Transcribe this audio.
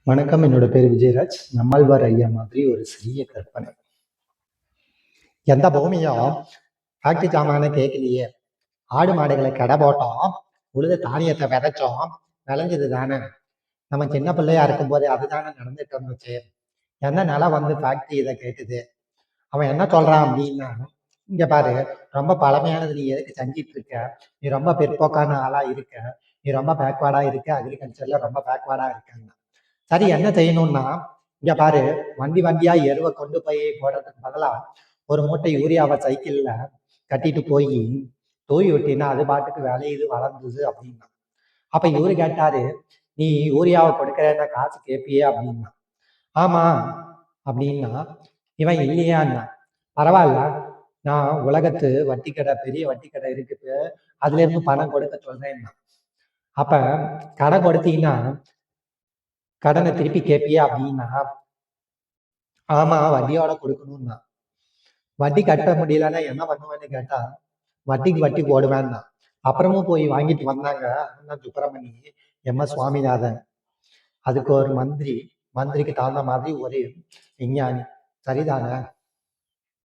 வணக்கம். என்னோட பேர் விஜயராஜ். நம்மாழ்வார் ஐயா மாதிரி ஒரு சிறிய கற்பனை. எந்த பூமியும் ஃபேக்டரி சாமான கேட்கலையே. ஆடு மாடுகளை கடை போட்டோம், உழுத தானியத்தை விதைச்சோம், விளைஞ்சது தானே. நம்ம சின்ன பிள்ளையா இருக்கும்போது அதுதானே நடந்துட்டு இருந்துச்சு. எந்த நிலம் வந்து ஃபேக்டரி இதை கேட்டுது. அவன் என்ன சொல்றான் அப்படின்னா, இங்க பாரு, ரொம்ப பழமையானது நீ எதுக்கு செஞ்சிட்டு இருக்க, நீ ரொம்ப பிற்போக்கான ஆளா இருக்க, நீ ரொம்ப பேக்வேர்டா இருக்க, அக்ரிகல்ச்சர்ல ரொம்ப பேக்வேர்டா இருக்கன்னு. சரி, என்ன செய்யணும்னா, இங்க பாரு, வண்டி வண்டியா எருவை கொண்டு போய் போடுறதுக்கு பதிலா ஒரு மூட்டை யூரியாவை சைக்கிள்ல கட்டிட்டு போய் தூவி விட்டினா அது பாட்டுக்கு விளையுது வளர்ந்துது அப்படின்னா. அப்ப இவரு கேட்டாரு, நீ யூரியாவை கொடுக்கறேன்னா காசு கேட்பியே அப்படின்னா. ஆமா அப்படின்னா. இவன் இல்லையான்னா, பரவாயில்ல, நான் உலகத்து வட்டி கடை, பெரிய வட்டி கடை இருக்குது, அதுல இருந்து பணம் கொடுக்க சொல்றேன்னா. அப்ப கடை கொடுத்தீங்கன்னா கடனை திருப்பி கேட்பியா அப்படின்னா. ஆமா, வட்டியோட கொடுக்கணும்னா. வட்டி கட்ட முடியலன்னா என்ன பண்ணுவேன்னு கேட்டா, வட்டிக்கு வட்டி போடுவேன்னா. அப்புறமும் போய் வாங்கிட்டு வந்தாங்க அண்ணா சுப்பிரமணி, எம்.எஸ். சுவாமிநாதன். அதுக்கு ஒரு மந்திரிக்கு தகுந்த மாதிரி ஒரு விஞ்ஞானி. சரிதானே?